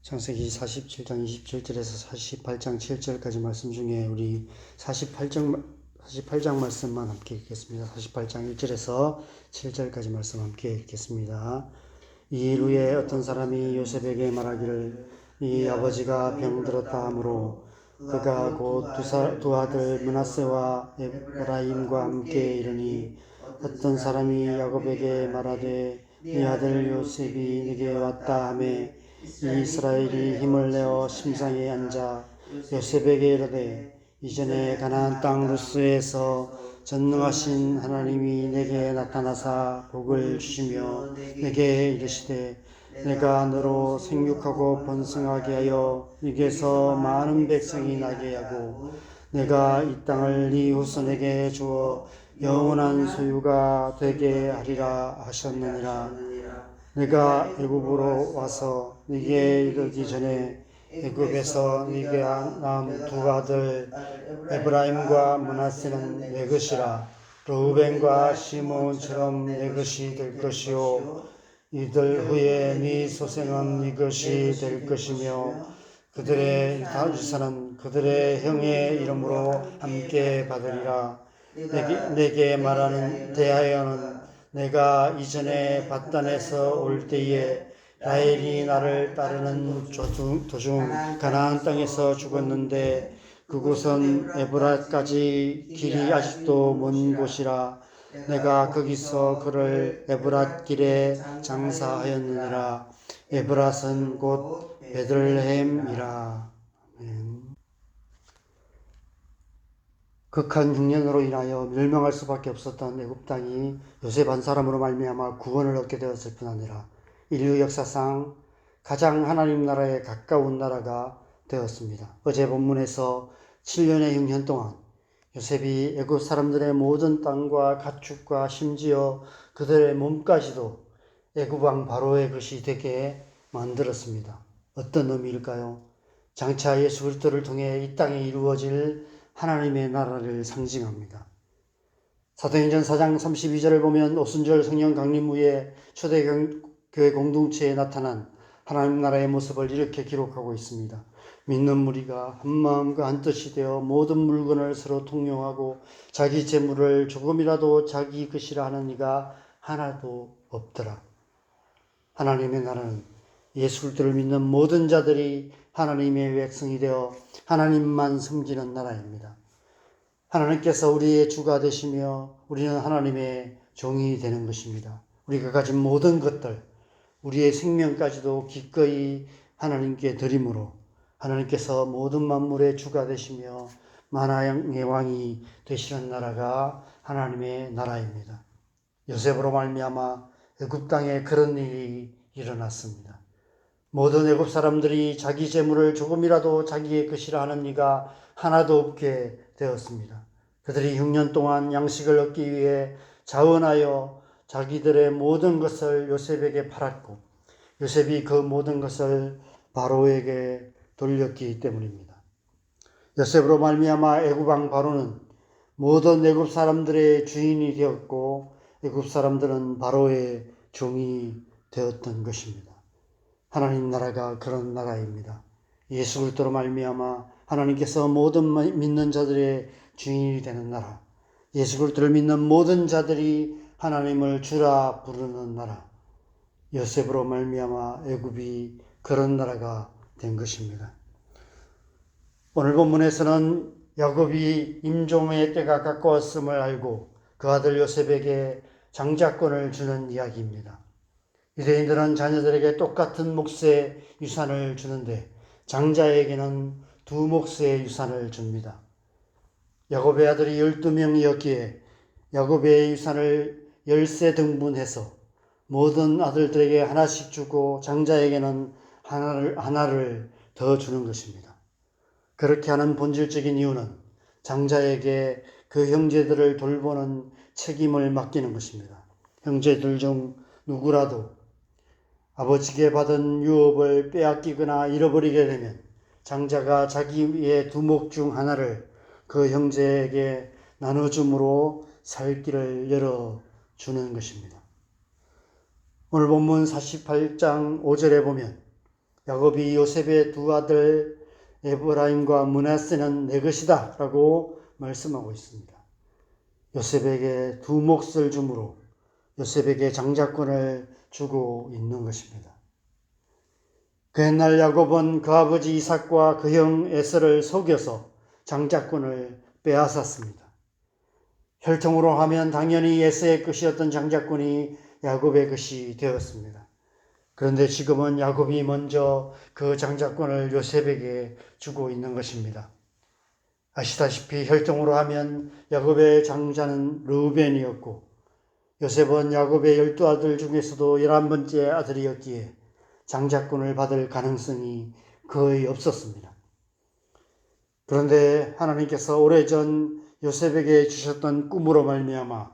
창세기 47장 27절에서 48장 7절까지 말씀 중에 우리 48장 말씀만 함께 읽겠습니다. 48장 1절에서 7절까지 말씀 함께 읽겠습니다. 이 일 후에 어떤 사람이 요셉에게 말하기를 네 아버지가 병들었다 하므로 그가 곧 두 아들 므낫세와 에브라임과 함께 이르니 어떤 사람이 야곱에게 말하되 네 아들 요셉이 네게 왔다 하매 이스라엘이 힘을 내어 심상에 앉아 요셉에게 이르되 이전에 가나안 땅 루스에서 전능하신 하나님이 내게 나타나사 복을 주시며 내게 이르시되 내가 너로 생육하고 번성하게 하여 네게서 많은 백성이 나게 하고 내가 이 땅을 네 후손에게 주어 영원한 소유가 되게 하리라 하셨느니라. 내가 애굽으로 와서 네게 이르기 전에 애굽에서 네게 낳은 두 아들 에브라임과 므낫세는 내 것이라. 르우벤과 시므온처럼 내 것이 될 것이요 이들 후에 네 소생은 네 것이 될 것이며 그들의 유산은 그들의 형의 이름으로 함께 받으리라. 내게 말하는 대하여는 내가 이전에 밧단에서 올 때에 라헬이 나를 따르는 도중 가나안 땅에서 죽었는데 그곳은 에브랏까지 길이 아직도 먼 곳이라. 내가 거기서 그를 에브랏 길에 장사하였느니라. 에브랏은 곧 베들레헴이라. 극한 흉년으로 인하여 멸망할 수밖에 없었던 애굽 땅이 요셉 한 사람으로 말미암아 구원을 얻게 되었을 뿐 아니라 인류 역사상 가장 하나님 나라에 가까운 나라가 되었습니다. 어제 본문에서 7년의 흉년 동안 요셉이 애굽 사람들의 모든 땅과 가축과 심지어 그들의 몸까지도 애굽 왕 바로의 것이 되게 만들었습니다. 어떤 의미일까요? 장차 예수 그리스도를 통해 이 땅에 이루어질 하나님의 나라를 상징합니다. 사도행전 4장 32절을 보면 오순절 성령 강림 후에 초대교회 공동체에 나타난 하나님 나라의 모습을 이렇게 기록하고 있습니다. 믿는 무리가 한 마음과 한 뜻이 되어 모든 물건을 서로 통용하고 자기 재물을 조금이라도 자기 것이라 하는 이가 하나도 없더라. 하나님의 나라는 예수 그리스도를 믿는 모든 자들이 하나님의 백성이 되어 하나님만 섬기는 나라입니다. 하나님께서 우리의 주가 되시며 우리는 하나님의 종이 되는 것입니다. 우리가 가진 모든 것들, 우리의 생명까지도 기꺼이 하나님께 드림으로 하나님께서 모든 만물의 주가 되시며 만왕의 왕이 되시는 나라가 하나님의 나라입니다. 요셉으로 말미암아 애굽 땅에 그런 일이 일어났습니다. 모든 애굽 사람들이 자기 재물을 조금이라도 자기의 것이라 하는 이가 하나도 없게 되었습니다. 그들이 6년 동안 양식을 얻기 위해 자원하여 자기들의 모든 것을 요셉에게 팔았고 요셉이 그 모든 것을 바로에게 돌렸기 때문입니다. 요셉으로 말미암아 애굽 왕 바로는 모든 애굽 사람들의 주인이 되었고 애굽 사람들은 바로의 종이 되었던 것입니다. 하나님 나라가 그런 나라입니다. 예수 그리스도로 말미암아 하나님께서 모든 믿는 자들의 주인이 되는 나라, 예수 그리스도를 믿는 모든 자들이 하나님을 주라 부르는 나라, 요셉으로 말미암아 애굽이 그런 나라가 된 것입니다. 오늘 본문에서는 야곱이 임종의 때가 가까웠음을 알고 그 아들 요셉에게 장자권을 주는 이야기입니다. 유대인들은 자녀들에게 똑같은 몫의 유산을 주는데 장자에게는 두 몫의 유산을 줍니다. 야곱의 아들이 12명이었기에 야곱의 유산을 13등분해서 모든 아들들에게 하나씩 주고 장자에게는 하나를 더 주는 것입니다. 그렇게 하는 본질적인 이유는 장자에게 그 형제들을 돌보는 책임을 맡기는 것입니다. 형제들 중 누구라도 아버지께 받은 유업을 빼앗기거나 잃어버리게 되면 장자가 자기의 두 목 중 하나를 그 형제에게 나눠줌으로 살 길을 열어주는 것입니다. 오늘 본문 48장 5절에 보면 야곱이 요셉의 두 아들 에브라임과 므낫세는 내 것이다 라고 말씀하고 있습니다. 요셉에게 두 몫을 주므로 요셉에게 장자권을 주고 있는 것입니다. 그 옛날 야곱은 그 아버지 이삭과 그 형 에서를 속여서 장자권을 빼앗았습니다. 혈통으로 하면 당연히 에서의 것이었던 장자권이 야곱의 것이 되었습니다. 그런데 지금은 야곱이 먼저 그 장자권을 요셉에게 주고 있는 것입니다. 아시다시피 혈통으로 하면 야곱의 장자는 르우벤이었고 요셉은 야곱의 12아들 중에서도 11번째 아들이었기에 장자권을 받을 가능성이 거의 없었습니다. 그런데 하나님께서 오래전 요셉에게 주셨던 꿈으로 말미암아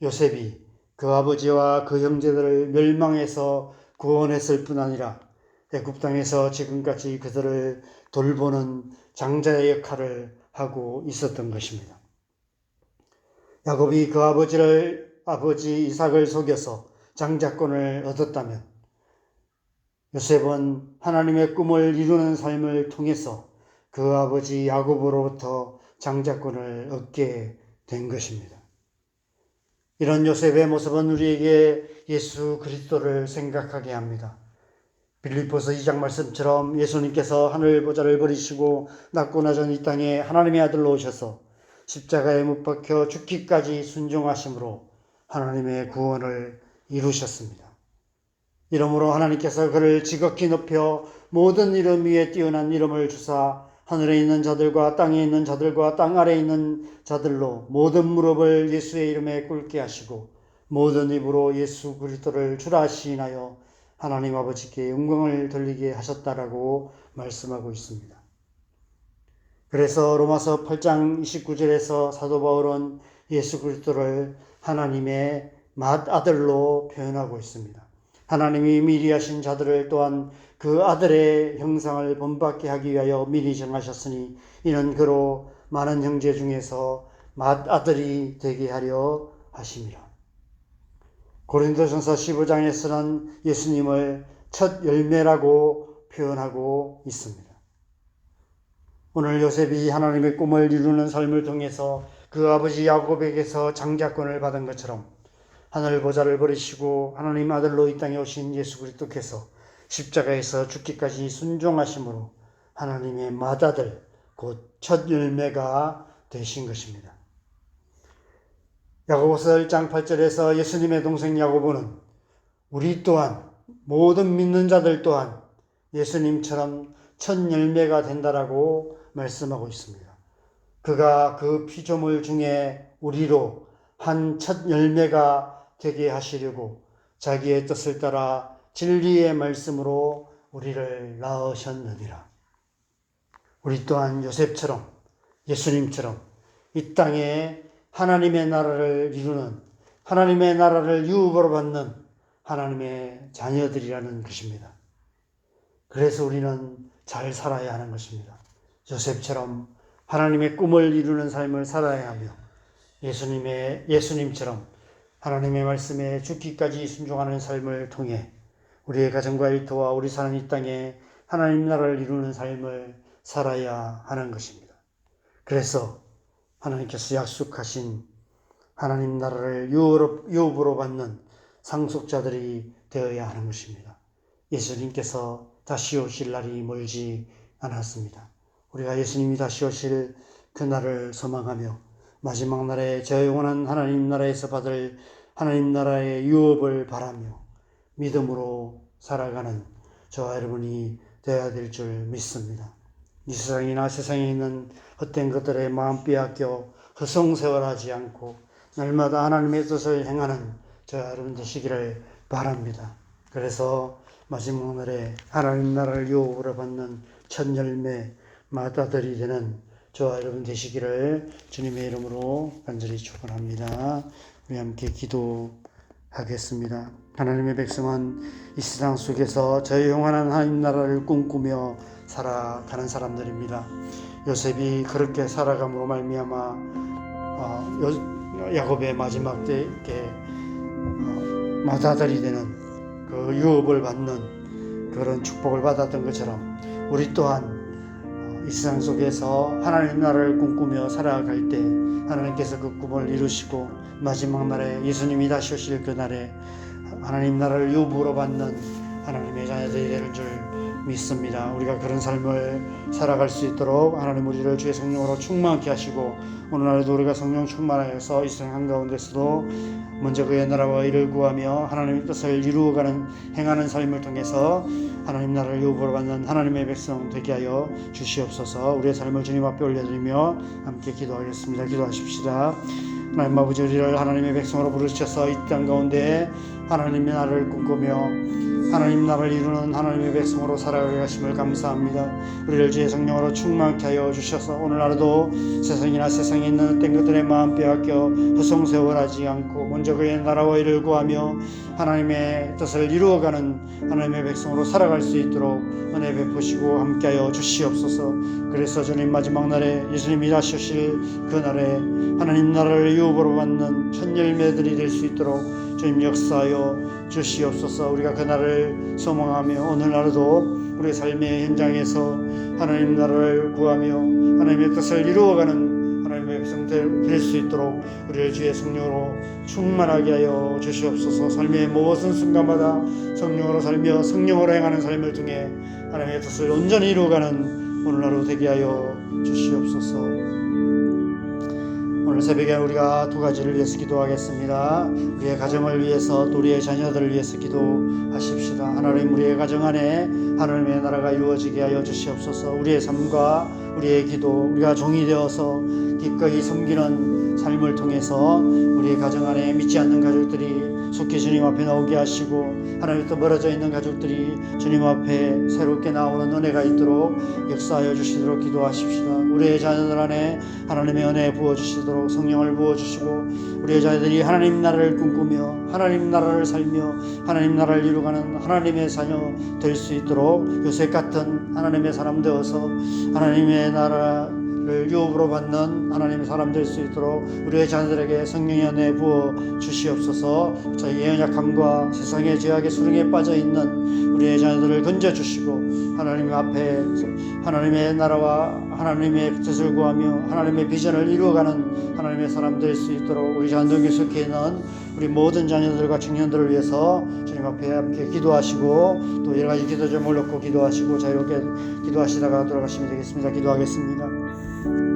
요셉이 그 아버지와 그 형제들을 멸망해서 구원했을 뿐 아니라 애굽 땅에서 지금까지 그들을 돌보는 장자의 역할을 하고 있었던 것입니다. 야곱이 그 아버지 이삭을 속여서 장자권을 얻었다면 요셉은 하나님의 꿈을 이루는 삶을 통해서 그 아버지 야곱으로부터 장자권을 얻게 된 것입니다. 이런 요셉의 모습은 우리에게 예수 그리스도를 생각하게 합니다. 빌립보서 2장 말씀처럼 예수님께서 하늘 보좌를 버리시고 낮고 낮은 이 땅에 하나님의 아들로 오셔서 십자가에 못 박혀 죽기까지 순종하심으로 하나님의 구원을 이루셨습니다. 이러므로 하나님께서 그를 지극히 높여 모든 이름 위에 뛰어난 이름을 주사 하늘에 있는 자들과 땅에 있는 자들과 땅 아래에 있는 자들로 모든 무릎을 예수의 이름에 꿇게 하시고 모든 입으로 예수 그리스도를 주라 시인하여 하나님 아버지께 영광을 돌리게 하셨다라고 말씀하고 있습니다. 그래서 로마서 8장 29절에서 사도 바울은 예수 그리스도를 하나님의 맏아들로 표현하고 있습니다. 하나님이 미리 하신 자들을 또한 그 아들의 형상을 본받게 하기 위하여 미리 정하셨으니 이는 그로 많은 형제 중에서 맏아들이 되게 하려 하심이라. 고린도전서 15장에서는 예수님을 첫 열매라고 표현하고 있습니다. 오늘 요셉이 하나님의 꿈을 이루는 삶을 통해서 그 아버지 야곱에게서 장자권을 받은 것처럼 하늘 보좌를 버리시고 하나님 아들로 이 땅에 오신 예수 그리스도께서 십자가에서 죽기까지 순종하심으로 하나님의 맏아들 곧 첫 열매가 되신 것입니다. 야고보서 1장 8절에서 예수님의 동생 야고보는 우리 또한 모든 믿는 자들 또한 예수님처럼 첫 열매가 된다라고 말씀하고 있습니다. 그가 그 피조물 중에 우리로 한 첫 열매가 되게 하시려고 자기의 뜻을 따라 진리의 말씀으로 우리를 낳으셨느니라. 우리 또한 요셉처럼 예수님처럼 이 땅에 하나님의 나라를 이루는 하나님의 나라를 유업으로 받는 하나님의 자녀들이라는 것입니다. 그래서 우리는 잘 살아야 하는 것입니다. 요셉처럼 하나님의 꿈을 이루는 삶을 살아야 하며 예수님처럼 하나님의 말씀에 죽기까지 순종하는 삶을 통해 우리의 가정과 일터와 우리 사는 이 땅에 하나님 나라를 이루는 삶을 살아야 하는 것입니다. 그래서 하나님께서 약속하신 하나님 나라를 유업으로 받는 상속자들이 되어야 하는 것입니다. 예수님께서 다시 오실 날이 멀지 않았습니다. 우리가 예수님이 다시 오실 그 날을 소망하며 마지막 날에 저 영원한 하나님 나라에서 받을 하나님 나라의 유업을 바라며 믿음으로 살아가는 저와 여러분이 되어야 될 줄 믿습니다. 이 세상이나 세상에 있는 헛된 것들의 마음 빼앗겨 허송세월하지 않고 날마다 하나님의 뜻을 행하는 저와 여러분 되시기를 바랍니다. 그래서 마지막 날에 하나님 나라를 유업으로 받는 첫 열매 맏아들이 되는 저와 여러분 되시기를 주님의 이름으로 간절히 축원합니다. 우리 함께 기도하겠습니다. 하나님의 백성은 이 세상 속에서 저 영원한 하나님 나라를 꿈꾸며 살아가는 사람들입니다. 요셉이 그렇게 살아감으로 말미암아 야곱의 마지막 때에 맏아들이 되는 그 유업을 받는 그런 축복을 받았던 것처럼 우리 또한 이 세상 속에서 하나님 나라를 꿈꾸며 살아갈 때 하나님께서 그 꿈을 이루시고 마지막 날에 예수님이 다시 오실 그 날에 하나님 나라를 유부로 받는 하나님의 자녀들이 되는 줄 믿습니다. 우리가 그런 삶을 살아갈 수 있도록 하나님 우리를 주의 성령으로 충만케 하시고 오늘날에도 우리가 성령 충만하여서 이 세상 한가운데서도 먼저 그의 나라와 의를 구하며 하나님의 뜻을 이루어가는 행하는 삶을 통해서 하나님 나라를 유업으로 받는 하나님의 백성 되게 하여 주시옵소서. 우리의 삶을 주님 앞에 올려드리며 함께 기도하겠습니다. 기도하십시다. 하나님 아버지, 우리를 하나님의 백성으로 부르셔서 이 땅 가운데 하나님의 나라를 꿈꾸며 하나님 나라를 이루는 하나님의 백성으로 살아가게 하심을 감사합니다. 우리를 주의 성령으로 충만케 하여 주셔서 오늘 하루도 세상이나 세상에 있는 헛된 것들의 마음 빼앗겨 허송세월하지 않고 먼저 그의 나라와 의를 구하며 하나님의 뜻을 이루어가는 하나님의 백성으로 살아갈 수 있도록 은혜 베푸시고 함께하여 주시옵소서. 그래서 주님 마지막 날에 예수님이 다시 오실 그 날에 하나님 나라를 유업으로 받는 첫 열매들이 될 수 있도록 주님 역사하여 주시옵소서. 우리가 그 날을 소망하며 오늘 하루도 우리의 삶의 현장에서 하나님 나라를 구하며 하나님의 뜻을 이루어가는 하나님의 백성 될 수 있도록 우리를 주의 성령으로 충만하게 하여 주시옵소서. 삶의 모든 순간마다 성령으로 살며 성령으로 행하는 삶을 통해 하나님의 뜻을 온전히 이루어가는 오늘 하루 되게 하여 주시옵소서. 오늘 새벽에 우리가 두 가지를 위해서 기도하겠습니다. 우리의 가정을 위해서 또 우리의 자녀들을 위해서 기도하십시다. 하나님 우리의 가정 안에 하나님의 나라가 이루어지게 하여 주시옵소서. 우리의 삶과 우리의 기도, 우리가 종이 되어서 기꺼이 섬기는 삶을 통해서 우리의 가정 안에 믿지 않는 가족들이 속히 주님 앞에 나오게 하시고 하나님부터 멀어져 있는 가족들이 주님 앞에 새롭게 나오는 은혜가 있도록 역사하여 주시도록 기도하십시다. 우리의 자녀들 안에 하나님의 은혜 부어주시도록 성령을 부어주시고 우리의 자녀들이 하나님 나라를 꿈꾸며 하나님 나라를 살며 하나님 나라를 이루어가는 하나님의 자녀 될 수 있도록 요셉 같은 하나님의 사람 되어서 하나님의 나라를 유업으로 받는 하나님의 사람 될 수 있도록 우리의 자녀들에게 성령의 은혜 부어 주시옵소서. 저희의 연약함과 세상의 죄악의 수렁에 빠져있는 우리의 자녀들을 건져주시고 하나님 앞에 하나님의 나라와 하나님의 뜻을 구하며 하나님의 비전을 이루어가는 하나님의 사람 될 수 있도록 우리 자녀들 속해 있는 우리 모든 자녀들과 청년들을 위해서 주님 앞에 함께 기도하시고 또 여러 가지 기도 제목을 놓고 기도하시고 자유롭게 기도하시다가 돌아가시면 되겠습니다. 기도하겠습니다.